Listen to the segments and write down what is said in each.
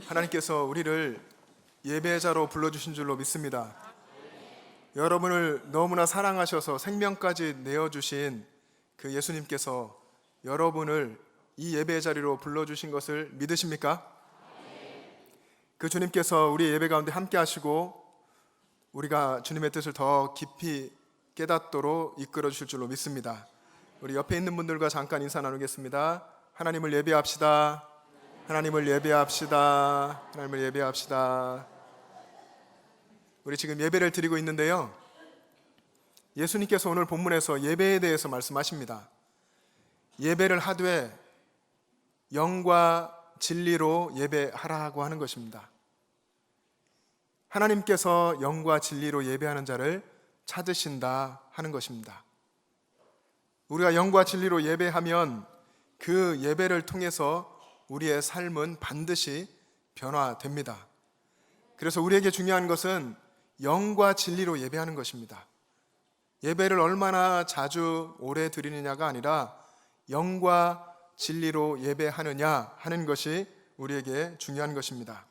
하나님께서 우리를 예배자로 불러주신 줄로 믿습니다. 여러분을 너무나 사랑하셔서 생명까지 내어주신 그 예수님께서 여러분을 이 예배 자리로 불러주신 것을 믿으십니까? 그 주님께서 우리 예배 가운데 함께 하시고 우리가 주님의 뜻을 더 깊이 깨닫도록 이끌어 주실 줄로 믿습니다. 우리 옆에 있는 분들과 잠깐 인사 나누겠습니다. 하나님을 예배합시다. 하나님을 예배합시다. 하나님을 예배합시다. 우리 지금 예배를 드리고 있는데요, 예수님께서 오늘 본문에서 예배에 대해서 말씀하십니다. 예배를 하되 영과 진리로 예배하라고 하는 것입니다. 하나님께서 영과 진리로 예배하는 자를 찾으신다 하는 것입니다. 우리가 영과 진리로 예배하면 그 예배를 통해서 우리의 삶은 반드시 변화됩니다. 그래서 우리에게 중요한 것은 영과 진리로 예배하는 것입니다. 예배를 얼마나 자주 오래 드리느냐가 아니라 영과 진리로 예배하느냐 하는 것이 우리에게 중요한 것입니다.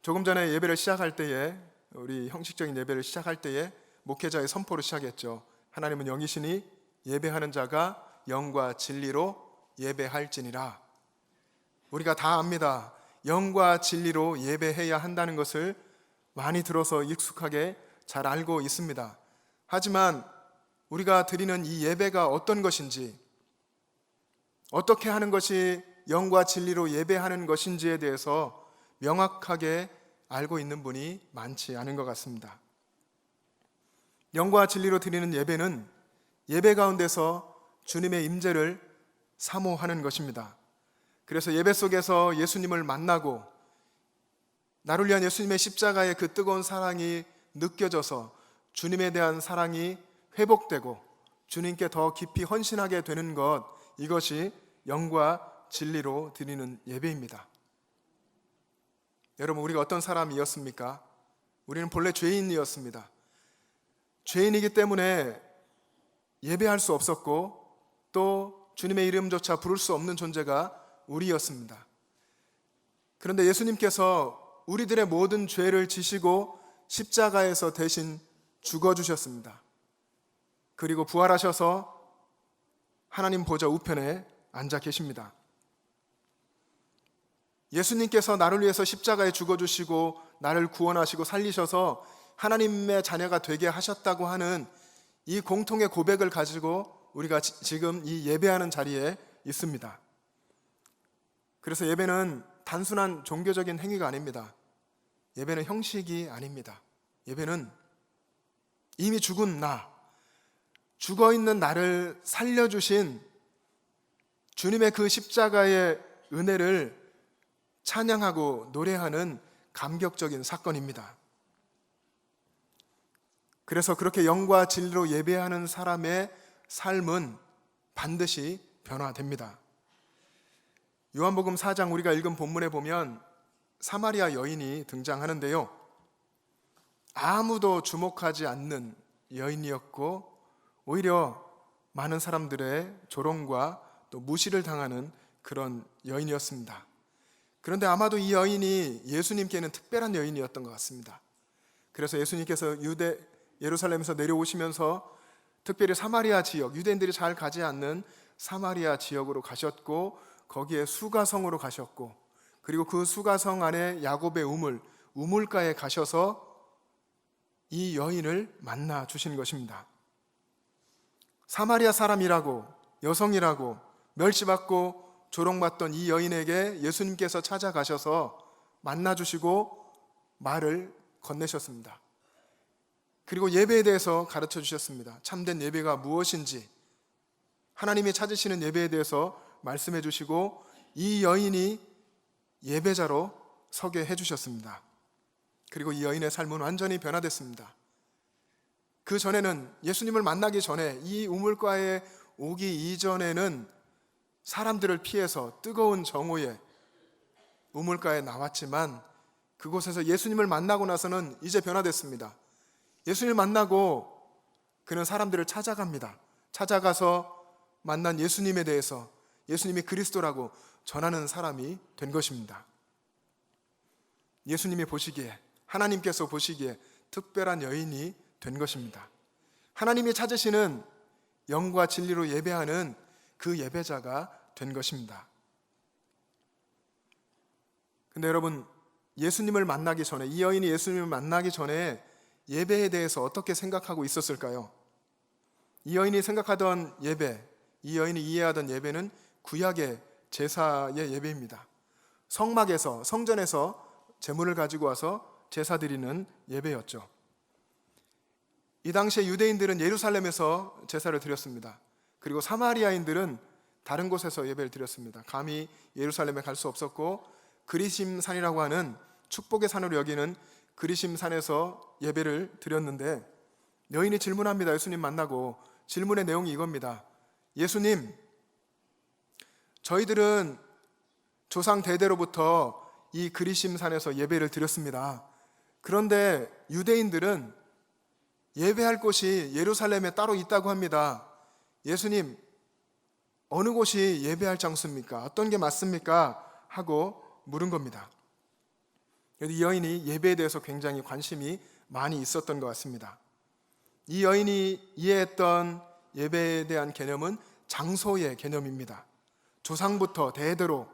조금 전에 예배를 시작할 때에, 우리 형식적인 예배를 시작할 때에 목회자의 선포로 시작했죠. 하나님은 영이시니 예배하는 자가 영과 진리로 예배할지니라. 우리가 다 압니다. 영과 진리로 예배해야 한다는 것을 많이 들어서 익숙하게 잘 알고 있습니다. 하지만 우리가 드리는 이 예배가 어떤 것인지, 어떻게 하는 것이 영과 진리로 예배하는 것인지에 대해서 명확하게 알고 있는 분이 많지 않은 것 같습니다. 영과 진리로 드리는 예배는 예배 가운데서 주님의 임재를 사모하는 것입니다. 그래서 예배 속에서 예수님을 만나고 나를 위한 예수님의 십자가의 그 뜨거운 사랑이 느껴져서 주님에 대한 사랑이 회복되고 주님께 더 깊이 헌신하게 되는 것, 이것이 영과 진리로 드리는 예배입니다. 여러분, 우리가 어떤 사람이었습니까? 우리는 본래 죄인이었습니다. 죄인이기 때문에 예배할 수 없었고 또 주님의 이름조차 부를 수 없는 존재가 우리였습니다. 그런데 예수님께서 우리들의 모든 죄를 지시고 십자가에서 대신 죽어주셨습니다. 그리고 부활하셔서 하나님 보좌 우편에 앉아 계십니다. 예수님께서 나를 위해서 십자가에 죽어주시고 나를 구원하시고 살리셔서 하나님의 자녀가 되게 하셨다고 하는 이 공통의 고백을 가지고 우리가 지금 이 예배하는 자리에 있습니다. 그래서 예배는 단순한 종교적인 행위가 아닙니다. 예배는 형식이 아닙니다. 예배는 이미 죽은 나, 죽어있는 나를 살려주신 주님의 그 십자가의 은혜를 찬양하고 노래하는 감격적인 사건입니다. 그래서 그렇게 영과 진리로 예배하는 사람의 삶은 반드시 변화됩니다. 요한복음 4장 우리가 읽은 본문에 보면 사마리아 여인이 등장하는데요, 아무도 주목하지 않는 여인이었고 오히려 많은 사람들의 조롱과 또 무시를 당하는 그런 여인이었습니다. 그런데 아마도 이 여인이 예수님께는 특별한 여인이었던 것 같습니다. 그래서 예수님께서 예루살렘에서 내려오시면서 특별히 사마리아 지역, 유대인들이 잘 가지 않는 사마리아 지역으로 가셨고 거기에 수가성으로 가셨고, 그리고 그 수가성 안에 야곱의 우물가에 가셔서 이 여인을 만나 주신 것입니다. 사마리아 사람이라고, 여성이라고 멸시받고 조롱받던 이 여인에게 예수님께서 찾아가셔서 만나 주시고 말을 건네셨습니다. 그리고 예배에 대해서 가르쳐 주셨습니다. 참된 예배가 무엇인지 하나님이 찾으시는 예배에 대해서 말씀해 주시고 이 여인이 예배자로 서게 해 주셨습니다. 그리고 이 여인의 삶은 완전히 변화됐습니다. 그 전에는, 예수님을 만나기 전에, 이 우물가에 오기 이전에는 사람들을 피해서 뜨거운 정오에 우물가에 나왔지만 그곳에서 예수님을 만나고 나서는 이제 변화됐습니다. 예수님을 만나고 그는 사람들을 찾아갑니다. 찾아가서 만난 예수님에 대해서, 예수님이 그리스도라고 전하는 사람이 된 것입니다. 예수님이 보시기에, 하나님께서 보시기에 특별한 여인이 된 것입니다. 하나님이 찾으시는 영과 진리로 예배하는 그 예배자가 된 것입니다. 근데 여러분, 예수님을 만나기 전에, 이 여인이 예수님을 만나기 전에 예배에 대해서 어떻게 생각하고 있었을까요? 이 여인이 생각하던 예배, 이 여인이 이해하던 예배는 구약의 제사의 예배입니다. 성막에서, 성전에서 제물을 가지고 와서 제사 드리는 예배였죠. 이 당시에 유대인들은 예루살렘에서 제사를 드렸습니다. 그리고 사마리아인들은 다른 곳에서 예배를 드렸습니다. 감히 예루살렘에 갈 수 없었고 그리심산이라고 하는 축복의 산으로 여기는 그리심산에서 예배를 드렸는데, 여인이 질문합니다. 예수님 만나고 질문의 내용이 이겁니다. 예수님, 저희들은 조상 대대로부터 이 그리심산에서 예배를 드렸습니다. 그런데 유대인들은 예배할 곳이 예루살렘에 따로 있다고 합니다. 예수님, 어느 곳이 예배할 장소입니까? 어떤 게 맞습니까? 하고 물은 겁니다. 이 여인이 예배에 대해서 굉장히 관심이 많이 있었던 것 같습니다. 이 여인이 이해했던 예배에 대한 개념은 장소의 개념입니다. 조상부터 대대로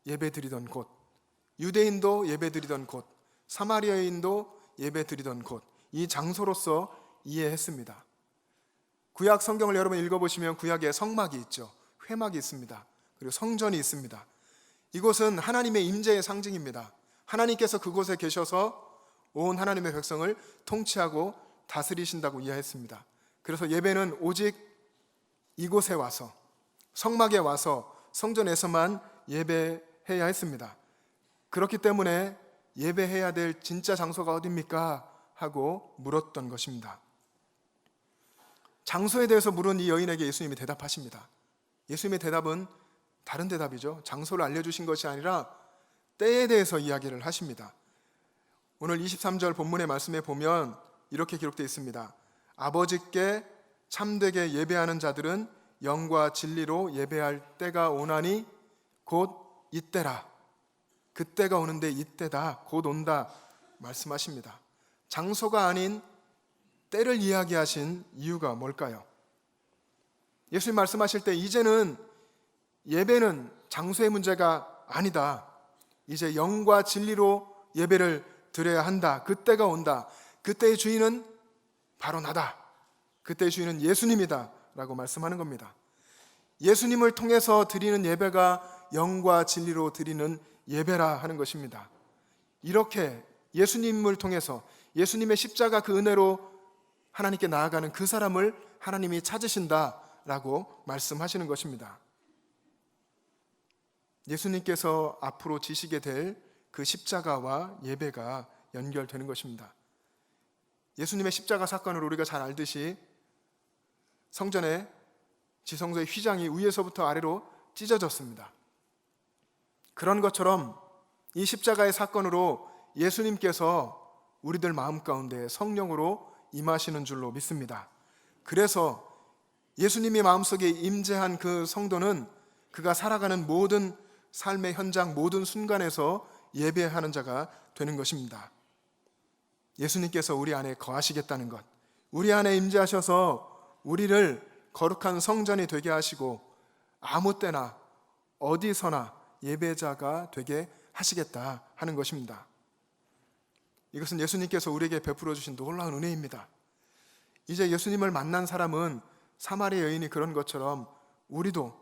예배드리던 곳, 유대인도 예배드리던 곳, 사마리아인도 예배드리던 곳, 이 장소로서 이해했습니다. 구약 성경을 여러분 읽어보시면 구약에 성막이 있죠. 회막이 있습니다. 그리고 성전이 있습니다. 이곳은 하나님의 임재의 상징입니다. 하나님께서 그곳에 계셔서 온 하나님의 백성을 통치하고 다스리신다고 이해했습니다. 그래서 예배는 오직 이곳에 와서, 성막에 와서 성전에서만 예배해야 했습니다. 그렇기 때문에 예배해야 될 진짜 장소가 어디입니까? 하고 물었던 것입니다. 장소에 대해서 물은 이 여인에게 예수님이 대답하십니다. 예수님의 대답은 다른 대답이죠. 장소를 알려주신 것이 아니라 때에 대해서 이야기를 하십니다. 오늘 23절 본문의 말씀에 보면 이렇게 기록되어 있습니다. 아버지께 참되게 예배하는 자들은 영과 진리로 예배할 때가 오나니 곧 이때라. 그때가 오는데 이때다, 곧 온다 말씀하십니다. 장소가 아닌 때를 이야기하신 이유가 뭘까요? 예수님 말씀하실 때 이제는 예배는 장소의 문제가 아니다. 이제 영과 진리로 예배를 드려야 한다. 그때가 온다. 그때의 주인은 바로 나다. 그때의 주인은 예수님이다 라고 말씀하는 겁니다. 예수님을 통해서 드리는 예배가 영과 진리로 드리는 예배라 하는 것입니다. 이렇게 예수님을 통해서, 예수님의 십자가 그 은혜로 하나님께 나아가는 그 사람을 하나님이 찾으신다라고 말씀하시는 것입니다. 예수님께서 앞으로 지시게 될 그 십자가와 예배가 연결되는 것입니다. 예수님의 십자가 사건을 우리가 잘 알듯이 성전의 지성소의 휘장이 위에서부터 아래로 찢어졌습니다. 그런 것처럼 이 십자가의 사건으로 예수님께서 우리들 마음 가운데 성령으로 임하시는 줄로 믿습니다. 그래서 예수님이 마음속에 임재한 그 성도는 그가 살아가는 모든 삶의 현장, 모든 순간에서 예배하는 자가 되는 것입니다. 예수님께서 우리 안에 거하시겠다는 것, 우리 안에 임재하셔서 우리를 거룩한 성전이 되게 하시고 아무 때나 어디서나 예배자가 되게 하시겠다 하는 것입니다. 이것은 예수님께서 우리에게 베풀어 주신 놀라운 은혜입니다. 이제 예수님을 만난 사람은 사마리아 여인이 그런 것처럼 우리도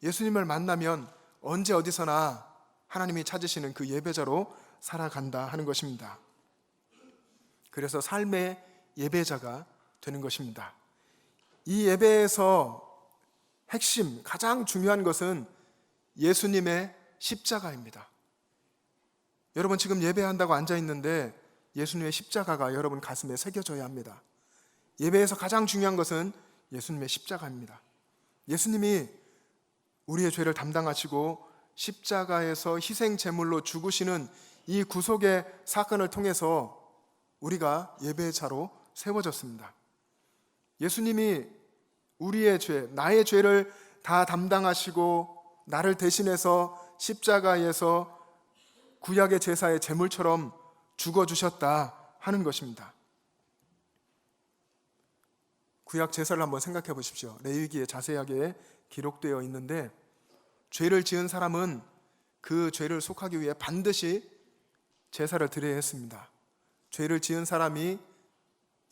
예수님을 만나면 언제 어디서나 하나님이 찾으시는 그 예배자로 살아간다 하는 것입니다. 그래서 삶의 예배자가 되는 것입니다. 이 예배에서 핵심, 가장 중요한 것은 예수님의 십자가입니다. 여러분 지금 예배한다고 앉아 있는데 예수님의 십자가가 여러분 가슴에 새겨져야 합니다. 예배에서 가장 중요한 것은 예수님의 십자가입니다. 예수님이 우리의 죄를 담당하시고 십자가에서 희생 제물로 죽으시는 이 구속의 사건을 통해서 우리가 예배자로 세워졌습니다. 예수님이 우리의 죄, 나의 죄를 다 담당하시고 나를 대신해서 십자가에서 구약의 제사의 제물처럼 죽어주셨다 하는 것입니다. 구약 제사를 한번 생각해 보십시오. 레위기에 자세하게 기록되어 있는데 죄를 지은 사람은 그 죄를 속하기 위해 반드시 제사를 드려야 했습니다. 죄를 지은 사람이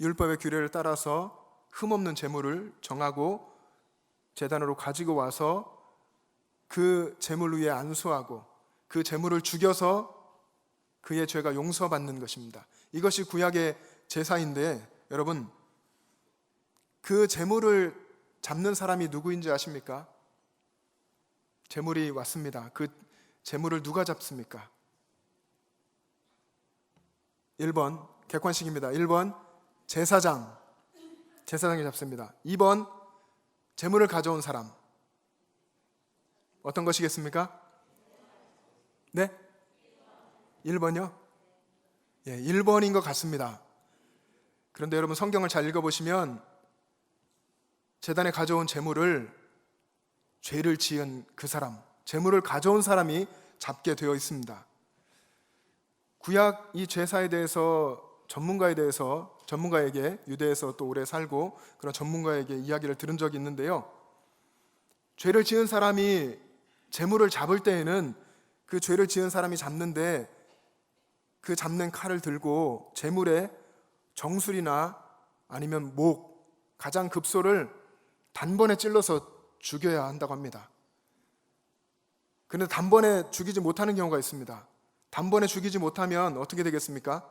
율법의 규례를 따라서 흠없는 제물을 정하고 제단으로 가지고 와서 그 제물 위에 안수하고 그 제물을 죽여서 그의 죄가 용서받는 것입니다. 이것이 구약의 제사인데 여러분, 그 제물을 잡는 사람이 누구인지 아십니까? 제물이 왔습니다. 그 제물을 누가 잡습니까? 1번 객관식입니다. 1번 제사장이 잡습니다. 2번 제물을 가져온 사람. 어떤 것이겠습니까? 네? 1번이요? 예, 1번인 것 같습니다. 그런데 여러분 성경을 잘 읽어보시면 제단에 가져온 제물을 죄를 지은 그 사람, 제물을 가져온 사람이 잡게 되어 있습니다. 구약 이 제사에 대해서 전문가에게 유대에서 또 오래 살고 그런 전문가에게 이야기를 들은 적이 있는데요. 죄를 지은 사람이 제물을 잡을 때에는 그 죄를 지은 사람이 잡는데 그 잡는 칼을 들고 제물의 정수리나 아니면 목, 가장 급소를 단번에 찔러서 죽여야 한다고 합니다. 그런데 단번에 죽이지 못하는 경우가 있습니다. 단번에 죽이지 못하면 어떻게 되겠습니까?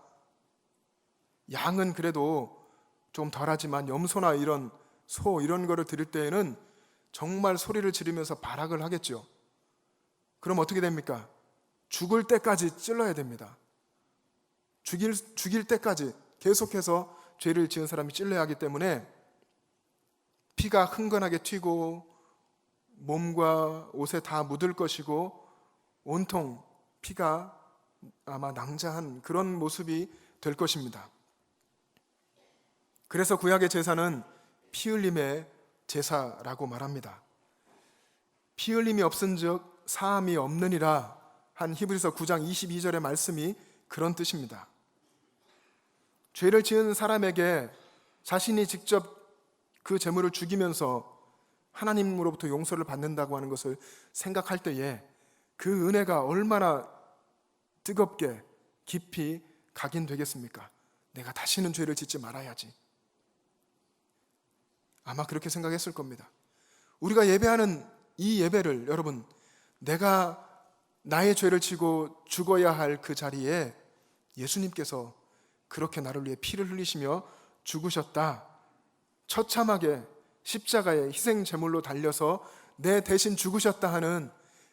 양은 그래도 좀 덜하지만 염소나 이런 소 이런 거를 드릴 때에는 정말 소리를 지르면서 발악을 하겠죠. 그럼 어떻게 됩니까? 죽을 때까지 찔러야 됩니다. 죽일 때까지 계속해서 죄를 지은 사람이 찔러야 하기 때문에 피가 흥건하게 튀고 몸과 옷에 다 묻을 것이고 온통 피가 아마 낭자한 그런 모습이 될 것입니다. 그래서 구약의 제사는 피 흘림의 제사라고 말합니다. 피 흘림이 없은즉 사함이 없느니라 한 히브리서 9장 22절의 말씀이 그런 뜻입니다. 죄를 지은 사람에게 자신이 직접 그 제물을 죽이면서 하나님으로부터 용서를 받는다고 하는 것을 생각할 때에 그 은혜가 얼마나 뜨겁게 깊이 각인되겠습니까? 내가 다시는 죄를 짓지 말아야지. 아마 그렇게 생각했을 겁니다. 우리가 예배하는 이 예배를 여러분, 내가 나의 죄를 지고 죽어야 할 그 자리에 예수님께서 그렇게 나를 위해 피를 흘리시며 죽으셨다. 처참하게 십자가에 희생 제물로 달려서 내 대신 죽으셨다 하는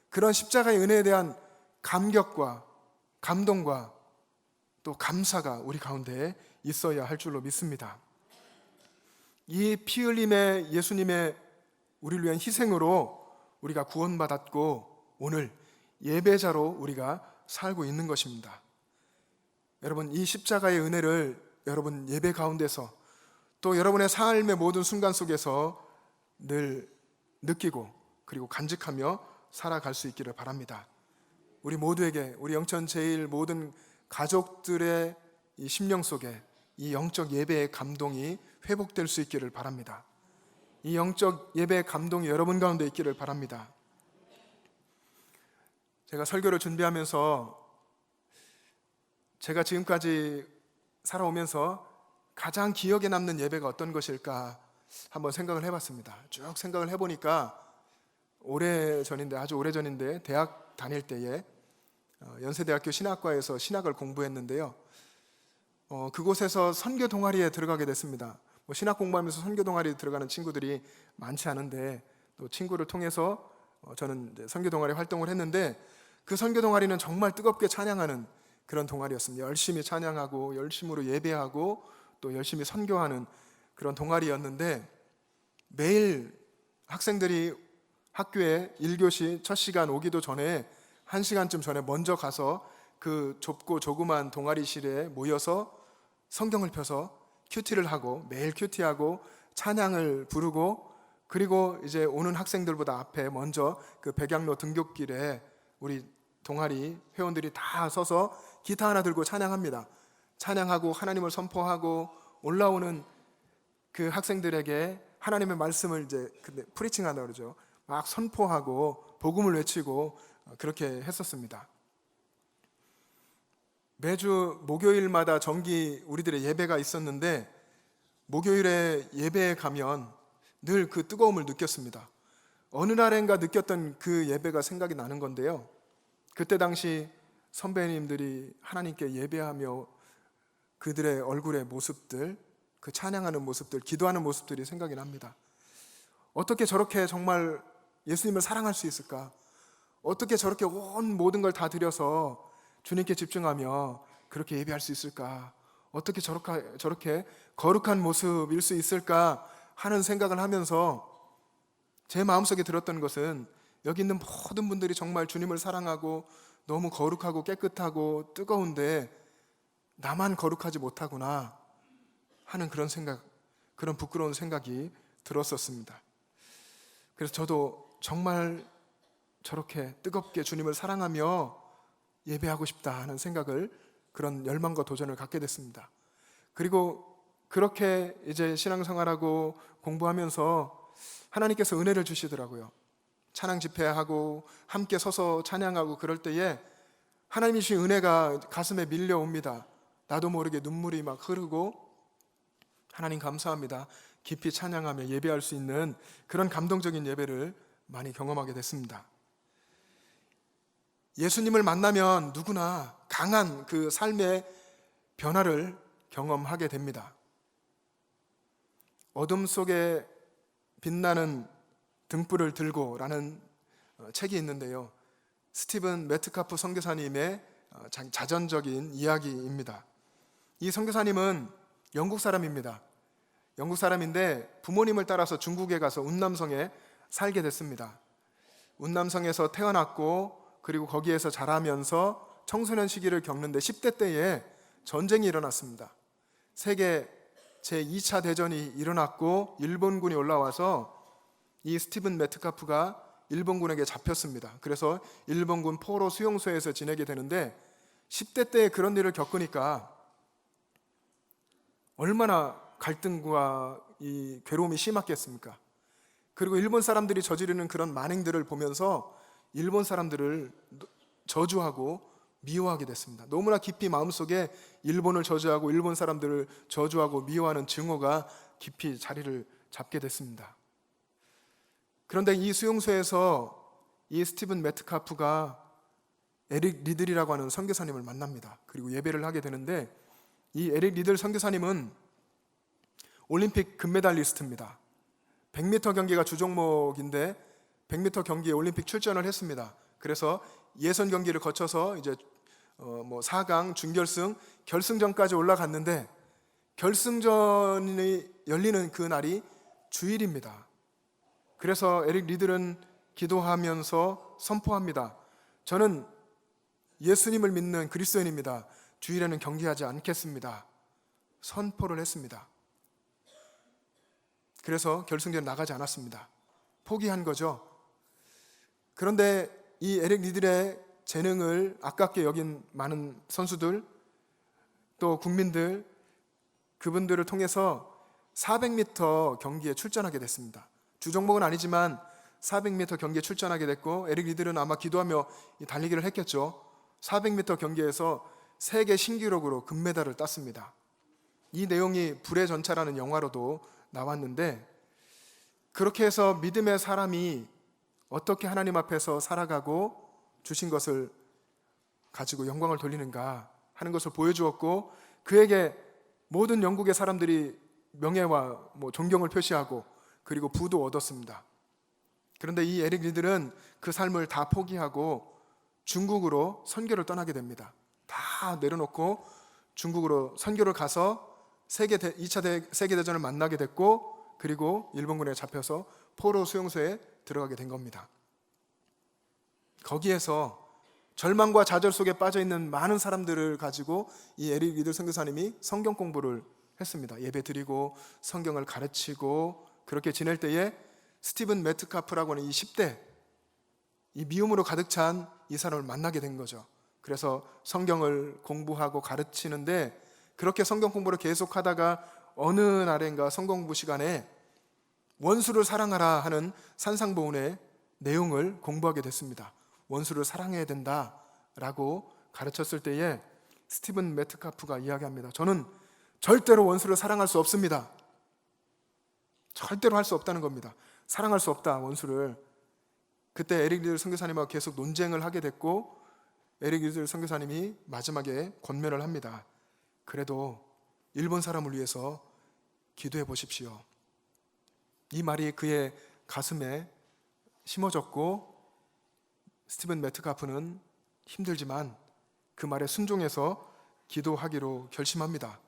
그런 십자가의 은혜에 대한 감격과 감동과 또 감사가 우리 가운데 있어야 할 줄로 믿습니다. 이 피 흘림의 예수님의 우리를 위한 희생으로 우리가 구원받았고 오늘 예배자로 우리가 살고 있는 것입니다. 여러분, 이 십자가의 은혜를 여러분 예배 가운데서 또 여러분의 삶의 모든 순간 속에서 늘 느끼고 그리고 간직하며 살아갈 수 있기를 바랍니다. 우리 모두에게, 우리 영천 제일 모든 가족들의 이 심령 속에 이 영적 예배의 감동이 회복될 수 있기를 바랍니다. 이 영적 예배의 감동이 여러분 가운데 있기를 바랍니다. 제가 설교를 준비하면서 제가 지금까지 살아오면서 가장 기억에 남는 예배가 어떤 것일까 한번 생각을 해봤습니다. 쭉 생각을 해보니까 아주 오래전인데 대학 다닐 때에 연세대학교 신학과에서 신학을 공부했는데요. 그곳에서 선교 동아리에 들어가게 됐습니다. 신학 공부하면서 선교 동아리에 들어가는 친구들이 많지 않은데 또 친구를 통해서 저는 이제 선교 동아리 활동을 했는데 그 선교 동아리는 정말 뜨겁게 찬양하는 그런 동아리였습니다. 열심히 찬양하고 열심으로 예배하고 또 열심히 선교하는 그런 동아리였는데 매일 학생들이 학교에 1교시 첫 시간 오기도 전에 1시간쯤 전에 먼저 가서 그 좁고 조그만 동아리실에 모여서 성경을 펴서 큐티를 하고 매일 큐티하고 찬양을 부르고 그리고 이제 오는 학생들보다 앞에 먼저 그 백양로 등굣길에 우리 동아리 회원들이 다 서서 기타 하나 들고 찬양합니다. 찬양하고 하나님을 선포하고 올라오는 그 학생들에게 하나님의 말씀을 이제 프리칭한다 그러죠. 막 선포하고 복음을 외치고 그렇게 했었습니다. 매주 목요일마다 정기 우리들의 예배가 있었는데 목요일에 예배에 가면 늘 그 뜨거움을 느꼈습니다. 어느 날인가 느꼈던 그 예배가 생각이 나는 건데요. 그때 당시 선배님들이 하나님께 예배하며 그들의 얼굴의 모습들, 그 찬양하는 모습들, 기도하는 모습들이 생각이 납니다. 어떻게 저렇게 정말 예수님을 사랑할 수 있을까? 어떻게 저렇게 온 모든 걸 다 드려서 주님께 집중하며 그렇게 예배할 수 있을까? 어떻게 저렇게 거룩한 모습일 수 있을까 하는 생각을 하면서 제 마음속에 들었던 것은 여기 있는 모든 분들이 정말 주님을 사랑하고 너무 거룩하고 깨끗하고 뜨거운데 나만 거룩하지 못하구나 하는 그런 생각, 그런 부끄러운 생각이 들었었습니다. 그래서 저도 정말 저렇게 뜨겁게 주님을 사랑하며 예배하고 싶다 하는 생각을, 그런 열망과 도전을 갖게 됐습니다. 그리고 그렇게 이제 신앙생활하고 공부하면서 하나님께서 은혜를 주시더라고요. 찬양 집회하고 함께 서서 찬양하고 그럴 때에 하나님이 주신 은혜가 가슴에 밀려옵니다. 나도 모르게 눈물이 막 흐르고 하나님 감사합니다. 깊이 찬양하며 예배할 수 있는 그런 감동적인 예배를 많이 경험하게 됐습니다. 예수님을 만나면 누구나 강한 그 삶의 변화를 경험하게 됩니다. 어둠 속에 빛나는 등불을 들고 라는 책이 있는데요. 스티븐 메트카프 선교사님의 자전적인 이야기입니다. 이 선교사님은 영국 사람입니다. 영국 사람인데 부모님을 따라서 중국에 가서 운남성에 살게 됐습니다. 운남성에서 태어났고 그리고 거기에서 자라면서 청소년 시기를 겪는데 10대 때에 전쟁이 일어났습니다. 세계 제2차 대전이 일어났고 일본군이 올라와서 이 스티븐 메트카프가 일본군에게 잡혔습니다. 그래서 일본군 포로 수용소에서 지내게 되는데 10대 때에 그런 일을 겪으니까 얼마나 갈등과 이 괴로움이 심했겠습니까? 그리고 일본 사람들이 저지르는 그런 만행들을 보면서 일본 사람들을 저주하고 미워하게 됐습니다. 너무나 깊이 마음속에 일본을 저주하고 일본 사람들을 저주하고 미워하는 증오가 깊이 자리를 잡게 됐습니다. 그런데 이 수용소에서 이 스티븐 메트카프가 에릭 리들이라고 하는 선교사님을 만납니다. 그리고 예배를 하게 되는데 이 에릭 리들 선교사님은 올림픽 금메달리스트입니다. 100m 경기가 주종목인데 100m 경기에 올림픽 출전을 했습니다. 그래서 예선 경기를 거쳐서 이제 4강, 준결승, 결승전까지 올라갔는데 결승전이 열리는 그 날이 주일입니다. 그래서 에릭 리들은 기도하면서 선포합니다. 저는 예수님을 믿는 그리스도인입니다. 주일에는 경기하지 않겠습니다. 선포를 했습니다. 그래서 결승전에 나가지 않았습니다. 포기한 거죠. 그런데 이 에릭 리들의 재능을 아깝게 여긴 많은 선수들, 또 국민들, 그분들을 통해서 400m 경기에 출전하게 됐습니다. 주종목은 아니지만 400m 경기에 출전하게 됐고 에릭 리들은 아마 기도하며 달리기를 했겠죠. 400m 경기에서 세계 신기록으로 금메달을 땄습니다. 이 내용이 불의 전차라는 영화로도 나왔는데, 그렇게 해서 믿음의 사람이 어떻게 하나님 앞에서 살아가고 주신 것을 가지고 영광을 돌리는가 하는 것을 보여주었고, 그에게 모든 영국의 사람들이 명예와 존경을 표시하고 그리고 부도 얻었습니다. 그런데 이 에릭 리들은 그 삶을 다 포기하고 중국으로 선교를 떠나게 됩니다. 다 내려놓고 중국으로 선교를 가서 2차 세계대전을 만나게 됐고, 그리고 일본군에 잡혀서 포로 수용소에 들어가게 된 겁니다. 거기에서 절망과 좌절 속에 빠져있는 많은 사람들을 가지고 이 에릭 리들 선교사님이 성경 공부를 했습니다. 예배 드리고 성경을 가르치고 그렇게 지낼 때에 스티븐 메트카프라고 하는 이 10대, 이 미움으로 가득 찬 이 사람을 만나게 된 거죠. 그래서 성경을 공부하고 가르치는데, 그렇게 성경 공부를 계속하다가 어느 날인가 성경 공부 시간에 원수를 사랑하라 하는 산상보훈의 내용을 공부하게 됐습니다. 원수를 사랑해야 된다라고 가르쳤을 때에 스티븐 메트카프가 이야기합니다. 저는 절대로 원수를 사랑할 수 없습니다. 절대로 할 수 없다는 겁니다. 사랑할 수 없다, 원수를. 그때 에릭 리들 선교사님하고 계속 논쟁을 하게 됐고, 에릭 리들 선교사님이 마지막에 권면을 합니다. 그래도 일본 사람을 위해서 기도해 보십시오. 이 말이 그의 가슴에 심어졌고, 스티븐 메트카프는 힘들지만 그 말에 순종해서 기도하기로 결심합니다.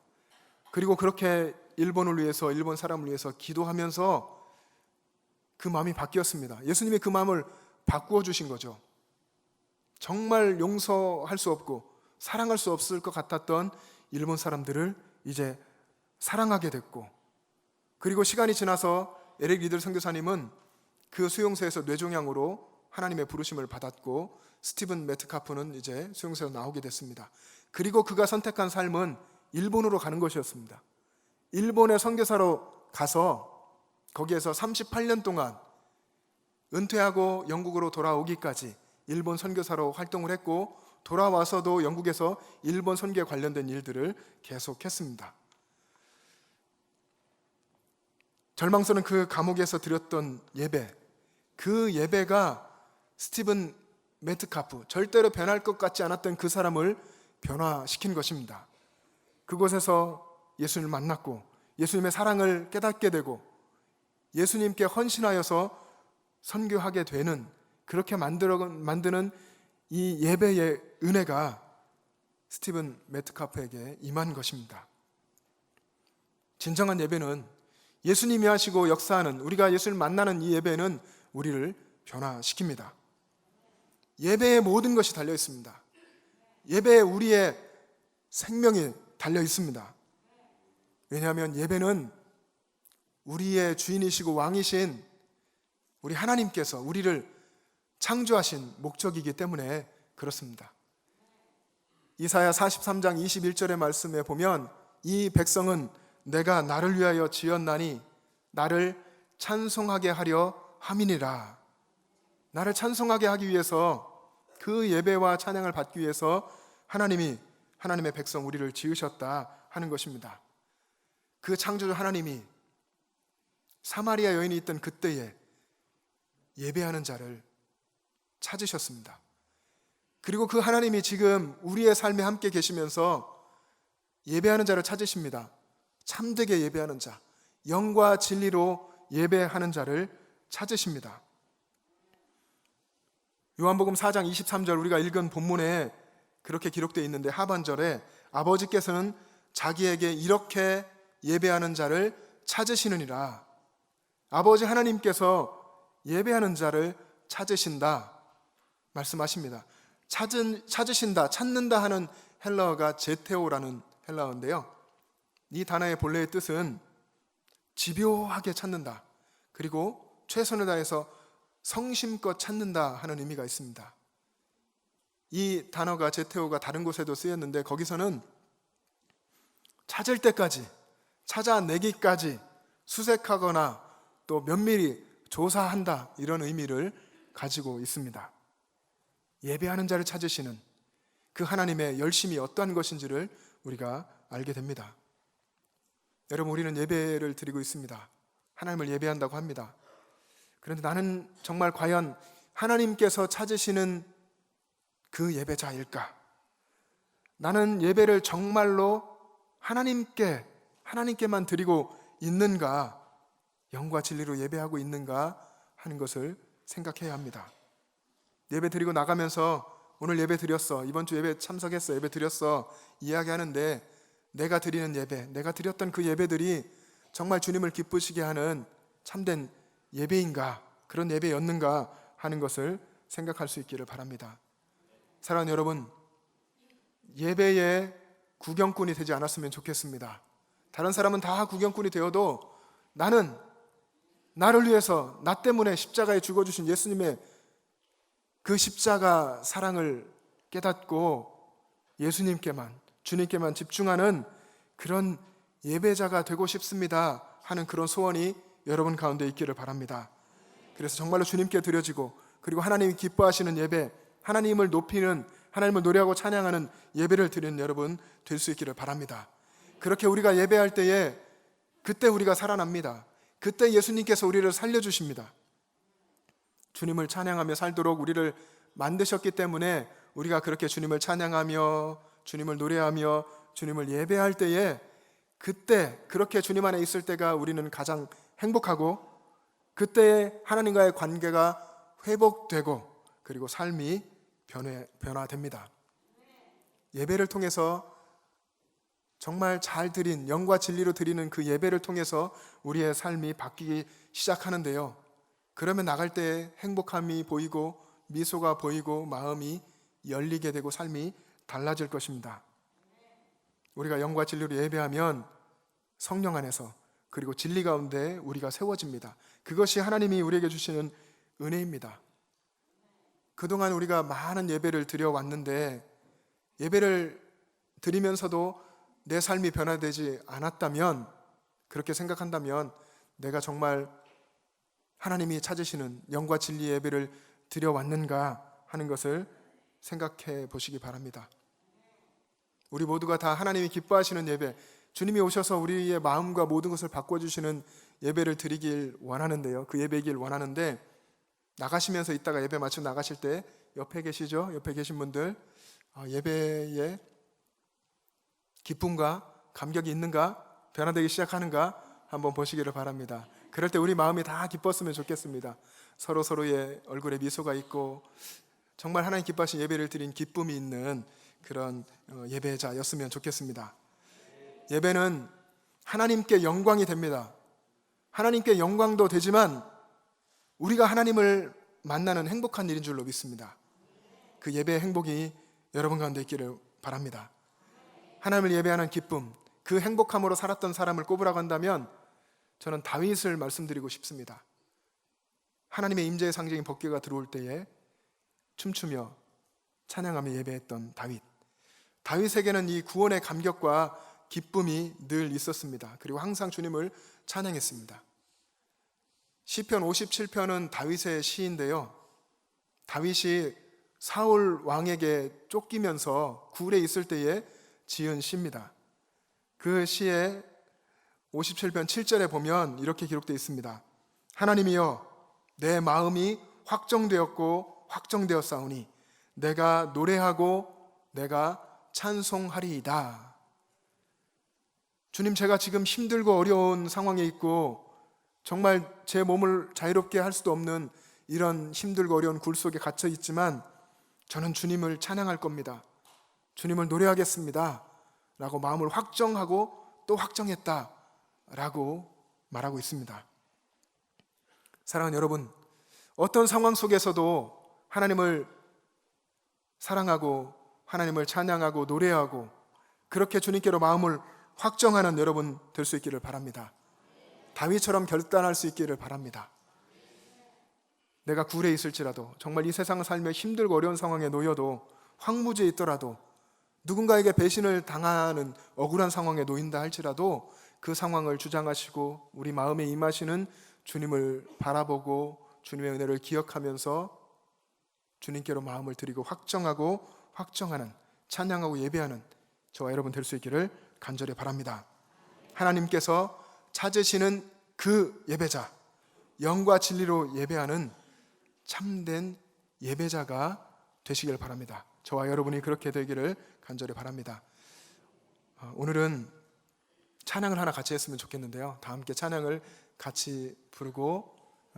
그리고 그렇게 일본을 위해서, 일본 사람을 위해서 기도하면서 그 마음이 바뀌었습니다. 예수님이 그 마음을 바꾸어 주신 거죠. 정말 용서할 수 없고 사랑할 수 없을 것 같았던 일본 사람들을 이제 사랑하게 됐고, 그리고 시간이 지나서 에릭 리들 선교사님은 그 수용소에서 뇌종양으로 하나님의 부르심을 받았고, 스티븐 메트카프는 이제 수용소에서 나오게 됐습니다. 그리고 그가 선택한 삶은 일본으로 가는 것이었습니다. 일본의 선교사로 가서 거기에서 38년 동안 은퇴하고 영국으로 돌아오기까지 일본 선교사로 활동을 했고, 돌아와서도 영국에서 일본 선교에 관련된 일들을 계속했습니다. 절망스러운 그 감옥에서 드렸던 예배, 그 예배가 스티븐 메트카프, 절대로 변할 것 같지 않았던 그 사람을 변화시킨 것입니다. 그곳에서 예수님을 만났고 예수님의 사랑을 깨닫게 되고 예수님께 헌신하여서 선교하게 되는, 그렇게 만드는 이 예배의 은혜가 스티븐 메트카프에게 임한 것입니다. 진정한 예배는 예수님이 하시고 역사하는, 우리가 예수를 만나는 이 예배는 우리를 변화시킵니다. 예배에 모든 것이 달려 있습니다. 예배에 우리의 생명이 달려 있습니다. 왜냐하면 예배는 우리의 주인이시고 왕이신 우리 하나님께서 우리를 창조하신 목적이기 때문에 그렇습니다. 이사야 43장 21절의 말씀에 보면, 이 백성은 내가 나를 위하여 지었나니 나를 찬송하게 하려 함이니라. 나를 찬송하게 하기 위해서, 그 예배와 찬양을 받기 위해서 하나님이, 하나님의 백성 우리를 지으셨다 하는 것입니다. 그 창조주 하나님이 사마리아 여인이 있던 그때에 예배하는 자를 찾으셨습니다. 그리고 그 하나님이 지금 우리의 삶에 함께 계시면서 예배하는 자를 찾으십니다. 참되게 예배하는 자, 영과 진리로 예배하는 자를 찾으십니다. 요한복음 4장 23절, 우리가 읽은 본문에 그렇게 기록되어 있는데, 하반절에 아버지께서는 자기에게 이렇게 예배하는 자를 찾으시느니라. 아버지 하나님께서 예배하는 자를 찾으신다 말씀하십니다. 찾으신다, 찾는다 하는 헬라어가 제테오라는 헬라어인데요, 이 단어의 본래의 뜻은 집요하게 찾는다, 그리고 최선을 다해서 성심껏 찾는다 하는 의미가 있습니다. 이 단어가, 제테오가 다른 곳에도 쓰였는데, 거기서는 찾을 때까지, 찾아내기까지 수색하거나 또 면밀히 조사한다, 이런 의미를 가지고 있습니다. 예배하는 자를 찾으시는 그 하나님의 열심이 어떠한 것인지를 우리가 알게 됩니다. 여러분, 우리는 예배를 드리고 있습니다. 하나님을 예배한다고 합니다. 그런데 나는 정말 과연 하나님께서 찾으시는 그 예배자일까? 나는 예배를 정말로 하나님께만 드리고 있는가? 영과 진리로 예배하고 있는가 하는 것을 생각해야 합니다. 예배 드리고 나가면서 오늘 예배 드렸어, 이번 주 예배 참석했어, 예배 드렸어 이야기하는데, 내가 드리는 예배, 내가 드렸던 그 예배들이 정말 주님을 기쁘시게 하는 참된 예배인가, 그런 예배였는가 하는 것을 생각할 수 있기를 바랍니다. 사랑하는 여러분, 예배의 구경꾼이 되지 않았으면 좋겠습니다. 다른 사람은 다 구경꾼이 되어도 나는 나를 위해서 나 때문에 십자가에 죽어주신 예수님의 그 십자가 사랑을 깨닫고 예수님께만, 주님께만 집중하는 그런 예배자가 되고 싶습니다 하는 그런 소원이 여러분 가운데 있기를 바랍니다. 그래서 정말로 주님께 드려지고, 그리고 하나님이 기뻐하시는 예배, 하나님을 높이는, 하나님을 노래하고 찬양하는 예배를 드리는 여러분 될 수 있기를 바랍니다. 그렇게 우리가 예배할 때에 그때 우리가 살아납니다. 그때 예수님께서 우리를 살려주십니다. 주님을 찬양하며 살도록 우리를 만드셨기 때문에 우리가 그렇게 주님을 찬양하며 주님을 노래하며 주님을 예배할 때에, 그때 그렇게 주님 안에 있을 때가 우리는 가장 행복하고, 그때 하나님과의 관계가 회복되고, 그리고 삶이 변화됩니다. 예배를 통해서 정말 잘 드린, 영과 진리로 드리는 그 예배를 통해서 우리의 삶이 바뀌기 시작하는데요, 그러면 나갈 때 행복함이 보이고 미소가 보이고 마음이 열리게 되고 삶이 달라질 것입니다. 우리가 영과 진리로 예배하면 성령 안에서, 그리고 진리 가운데 우리가 세워집니다. 그것이 하나님이 우리에게 주시는 은혜입니다. 그동안 우리가 많은 예배를 드려왔는데, 예배를 드리면서도 내 삶이 변화되지 않았다면, 그렇게 생각한다면 내가 정말 하나님이 찾으시는 영과 진리 예배를 드려왔는가 하는 것을 생각해 보시기 바랍니다. 우리 모두가 다 하나님이 기뻐하시는 예배, 주님이 오셔서 우리의 마음과 모든 것을 바꿔주시는 예배를 드리길 원하는데요, 그 예배이길 원하는데, 나가시면서 이따가 예배 마치고 나가실 때 옆에 계시죠? 옆에 계신 분들, 예배에 기쁨과 감격이 있는가, 변화되기 시작하는가 한번 보시기를 바랍니다. 그럴 때 우리 마음이 다 기뻤으면 좋겠습니다. 서로의 얼굴에 미소가 있고 정말 하나님 기뻐하신 예배를 드린 기쁨이 있는 그런 예배자였으면 좋겠습니다. 예배는 하나님께 영광이 됩니다. 하나님께 영광도 되지만 우리가 하나님을 만나는 행복한 일인 줄로 믿습니다. 그 예배의 행복이 여러분 가운데 있기를 바랍니다. 하나님을 예배하는 기쁨, 그 행복함으로 살았던 사람을 꼽으라고 한다면 저는 다윗을 말씀드리고 싶습니다. 하나님의 임재의 상징인 법궤가 들어올 때에 춤추며 찬양하며 예배했던 다윗. 다윗에게는 이 구원의 감격과 기쁨이 늘 있었습니다. 그리고 항상 주님을 찬양했습니다. 시편 57편은 다윗의 시인데요, 다윗이 사울 왕에게 쫓기면서 굴에 있을 때에 지은 시입니다. 그 시에 57편 7절에 보면 이렇게 기록되어 있습니다. 하나님이여, 내 마음이 확정되었고 확정되었사오니 내가 노래하고 내가 찬송하리이다. 주님, 제가 지금 힘들고 어려운 상황에 있고 정말 제 몸을 자유롭게 할 수도 없는 이런 힘들고 어려운 굴 속에 갇혀 있지만 저는 주님을 찬양할 겁니다. 주님을 노래하겠습니다 라고 마음을 확정하고 또 확정했다 라고 말하고 있습니다. 사랑하는 여러분, 어떤 상황 속에서도 하나님을 사랑하고 하나님을 찬양하고 노래하고 그렇게 주님께로 마음을 확정하는 여러분 될 수 있기를 바랍니다. 다윗처럼 결단할 수 있기를 바랍니다. 내가 굴에 있을지라도, 정말 이 세상을 살며 힘들고 어려운 상황에 놓여도, 황무지에 있더라도, 누군가에게 배신을 당하는 억울한 상황에 놓인다 할지라도 그 상황을 주장하시고 우리 마음에 임하시는 주님을 바라보고 주님의 은혜를 기억하면서 주님께로 마음을 드리고 확정하고 확정하는, 찬양하고 예배하는 저와 여러분 될 수 있기를 간절히 바랍니다. 하나님께서 찾으시는 그 예배자, 영과 진리로 예배하는 참된 예배자가 되시길 바랍니다. 저와 여러분이 그렇게 되기를 간절히 바랍니다. 오늘은 찬양을 하나 같이 했으면 좋겠는데요, 다 함께 찬양을 같이 부르고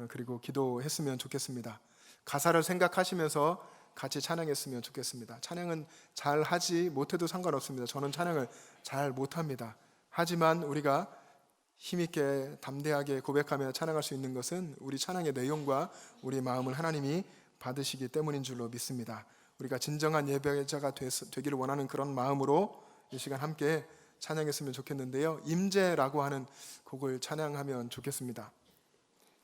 그리고 기도했으면 좋겠습니다. 가사를 생각하시면서 같이 찬양했으면 좋겠습니다. 찬양은 잘 하지 못해도 상관없습니다. 저는 찬양을 잘 못합니다. 하지만 우리가 힘있게 담대하게 고백하며 찬양할 수 있는 것은 우리 찬양의 내용과 우리 마음을 하나님이 받으시기 때문인 줄로 믿습니다. 우리가 진정한 예배자가 되기를 원하는 그런 마음으로 이 시간 함께 찬양했으면 좋겠는데요, 임재라고 하는 곡을 찬양하면 좋겠습니다.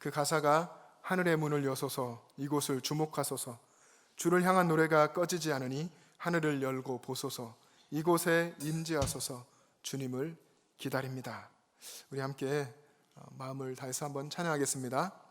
그 가사가 하늘의 문을 여소서 이곳을 주목하소서 주를 향한 노래가 꺼지지 않으니 하늘을 열고 보소서 이곳에 임재하소서 주님을 기다립니다. 우리 함께 마음을 다해서 한번 찬양하겠습니다.